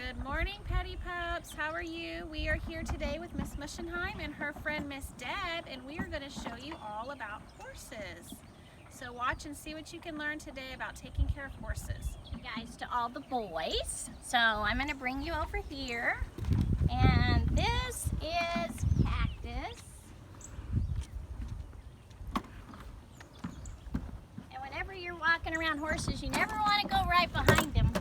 Good morning, Petty Pups. How are you? We are here today with Miss Muschenheim and her friend Miss Deb, and we are going to show you all about horses. So watch and see what you can learn today about taking care of horses. Guys, to all the boys, so I'm going to bring you over here, and this is Cactus. And whenever you're walking around horses, you never want to go right behind them.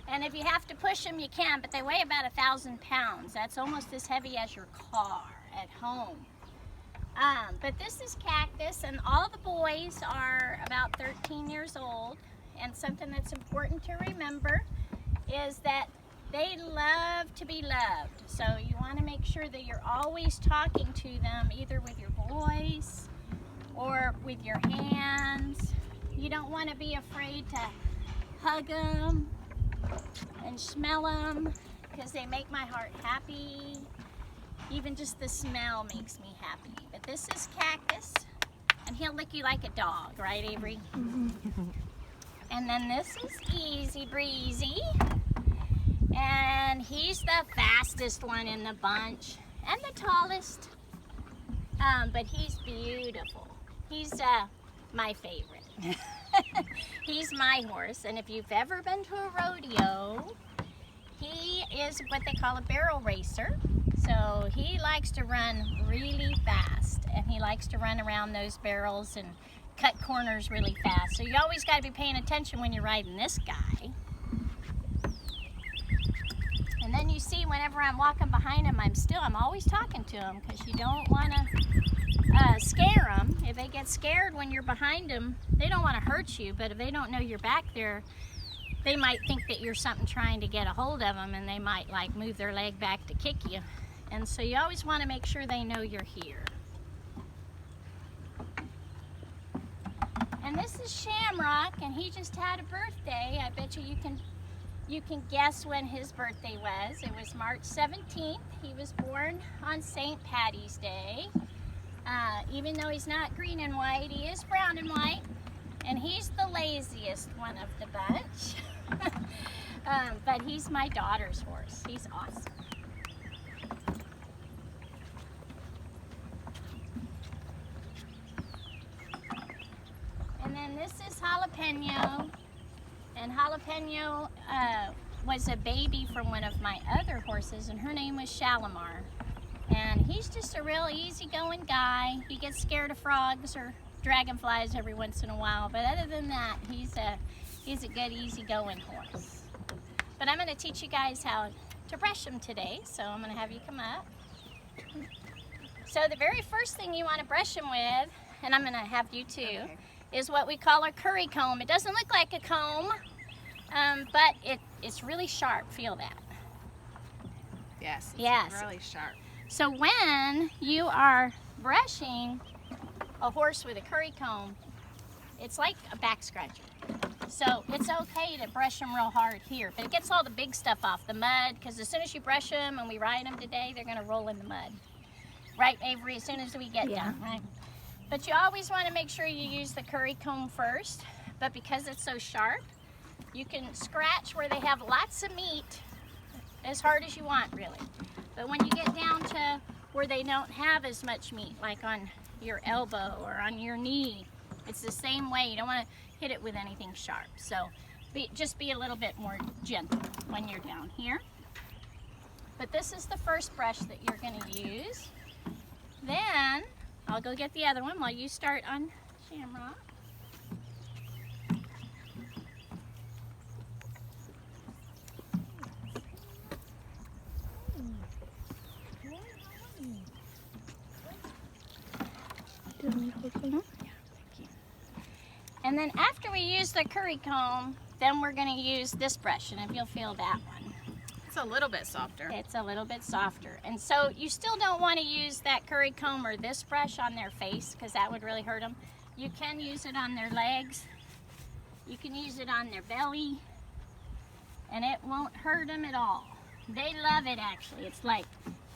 And if you have to push them, you can, but they weigh about 1,000 pounds. That's almost as heavy as your car at home. But this is Cactus, and all the boys are about 13 years old. And something that's important to remember is that they love to be loved. So you want to make sure that you're always talking to them, either with your voice or with your hands. You don't want to be afraid to hug them and smell them, because they make my heart happy. Even just the smell makes me happy. But this is Cactus, and he'll lick you like a dog, right, Avery? And then this is Easy Breezy, and he's the fastest one in the bunch and the tallest, but he's beautiful. He's my favorite. He's my horse, and if you've ever been to a rodeo, he is what they call a barrel racer. So he likes to run really fast, and he likes to run around those barrels and cut corners really fast. So you always got to be paying attention when you're riding this guy. And then you see, whenever I'm walking behind him, I'm always talking to him, because you don't want to scare them. If they get scared when you're behind them, they don't want to hurt you, but if they don't know you're back there, they might think that you're something trying to get a hold of them, and they might like move their leg back to kick you. And so you always want to make sure they know you're here. And this is Shamrock, and he just had a birthday. I bet you can guess when his birthday was. It was March 17th. He was born on St. Patty's Day. Even though he's not green and white, he is brown and white, and he's the laziest one of the bunch. But he's my daughter's horse. He's awesome. And then this is Jalapeno, and Jalapeno was a baby from one of my other horses, and her name was Shalimar. And he's just a real easygoing guy. He gets scared of frogs or dragonflies every once in a while, but other than that, he's a good, easygoing horse. But I'm going to teach you guys how to brush him today, so I'm going to have you come up. So the very first thing you want to brush him with, and I'm going to have you too, is what we call a curry comb. It doesn't look like a comb, but it's really sharp. Feel that? Yes, Yes. Really sharp. So when you are brushing a horse with a curry comb, it's like a back scratcher. So it's okay to brush them real hard here, but it gets all the big stuff off, the mud, because as soon as you brush them and we ride them today, they're going to roll in the mud. Right, Avery, as soon as we get done, right? But you always want to make sure you use the curry comb first, but because it's so sharp, you can scratch where they have lots of meat as hard as you want, really. But when you get down to where they don't have as much meat, like on your elbow or on your knee, it's the same way. You don't want to hit it with anything sharp. So just be a little bit more gentle when you're down here. But this is the first brush that you're going to use. Then I'll go get the other one while you start on Shamrock. And then after we use the curry comb, then we're going to use this brush, and if you'll feel that one. It's a little bit softer. It's a little bit softer. And so you still don't want to use that curry comb or this brush on their face, because that would really hurt them. You can use it on their legs. You can use it on their belly, and it won't hurt them at all. They love it, actually. It's like,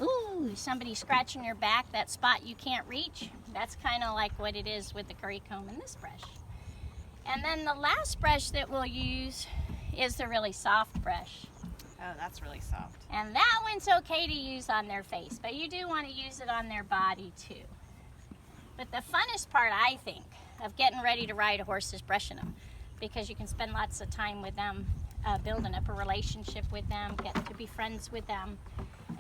ooh, somebody scratching your back, that spot you can't reach. That's kind of like what it is with the curry comb and this brush. And then the last brush that we'll use is the really soft brush. Oh, that's really soft. And that one's okay to use on their face, but you do want to use it on their body too. But the funnest part, I think, of getting ready to ride a horse is brushing them, because you can spend lots of time with them, building up a relationship with them, getting to be friends with them,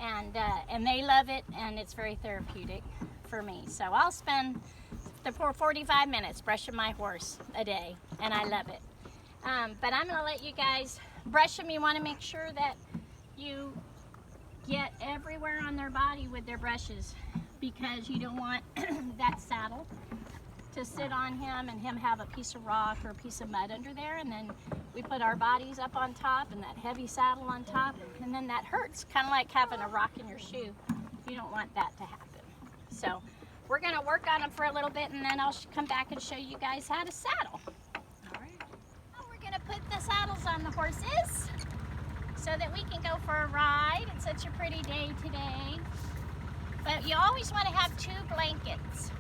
and they love it, and it's very therapeutic for me. So I'll spend the 45 minutes brushing my horse a day, and I love it. But I'm going to let you guys brush them. You want to make sure that you get everywhere on their body with their brushes, because you don't want that saddle to sit on him and him have a piece of rock or a piece of mud under there, and then we put our bodies up on top and that heavy saddle on top, and then that hurts, kind of like having a rock in your shoe. You don't want that to happen. So we're going to work on them for a little bit, and then I'll come back and show you guys how to saddle. All right. Now we're going to put the saddles on the horses so that we can go for a ride. It's such a pretty day today. But you always want to have 2 blankets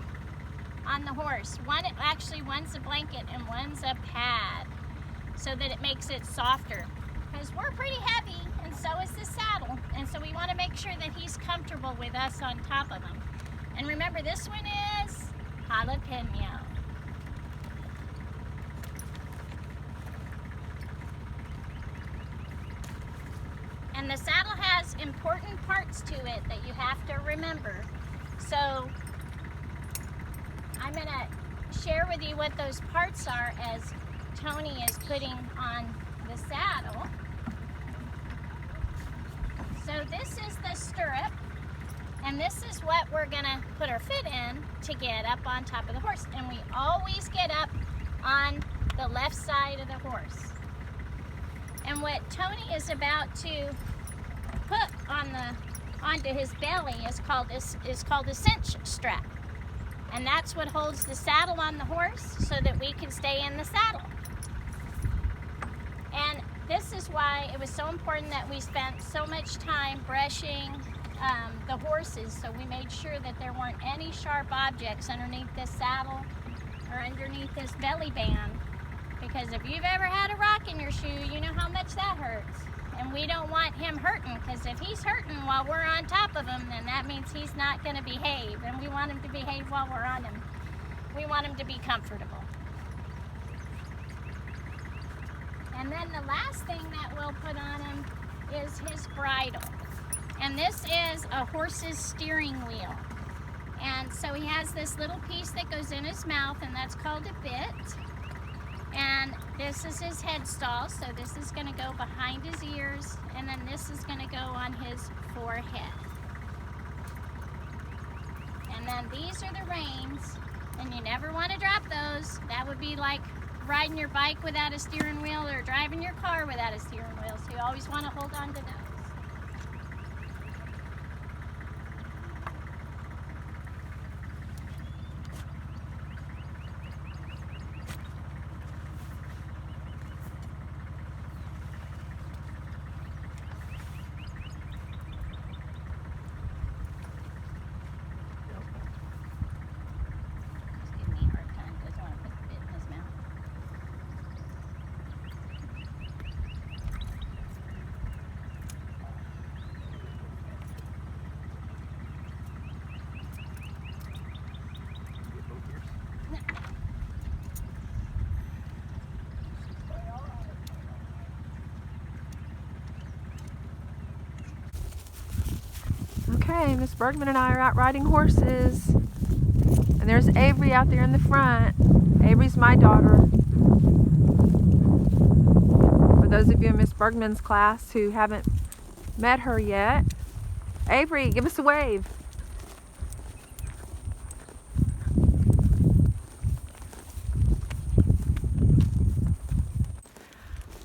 on the horse. One's a blanket and one's a pad, so that it makes it softer. Because we're pretty heavy, and so is the saddle. And so we want to make sure that he's comfortable with us on top of him. And remember, this one is jalapeno. And the saddle has important parts to it that you have to remember. So I'm going to share with you what those parts are as Tony is putting on the saddle. So this is the stirrup, and this is what we're going to put our foot in to get up on top of the horse. And we always get up on the left side of the horse. And what Tony is about to put onto his belly is called a cinch strap. And that's what holds the saddle on the horse so that we can stay in the saddle. And this is why it was so important that we spent so much time brushing the horses, so we made sure that there weren't any sharp objects underneath this saddle or underneath this belly band. Because if you've ever had a rock in your shoe, you know how much that hurts. And we don't want him hurting, because if he's hurting while we're on top of him, then that means he's not going to behave. And we want him to behave while we're on him. We want him to be comfortable. And then the last thing that we'll put on him is his bridle. And this is a horse's steering wheel. And so he has this little piece that goes in his mouth, and that's called a bit. And this is his headstall, so this is going to go behind his ears, and then this is going to go on his forehead. And then these are the reins, and you never want to drop those. That would be like riding your bike without a steering wheel or driving your car without a steering wheel, so you always want to hold on to those. Okay, Miss Bergman and I are out riding horses. And there's Avery out there in the front. Avery's my daughter. For those of you in Miss Bergman's class who haven't met her yet, Avery, give us a wave.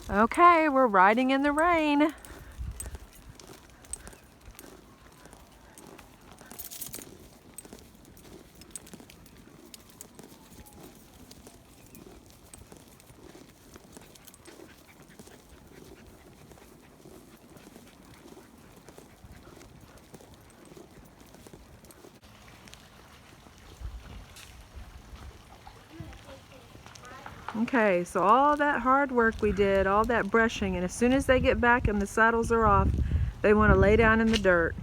Okay, we're riding in the rain. Okay, so all that hard work we did, all that brushing, and as soon as they get back and the saddles are off, they want to lay down in the dirt.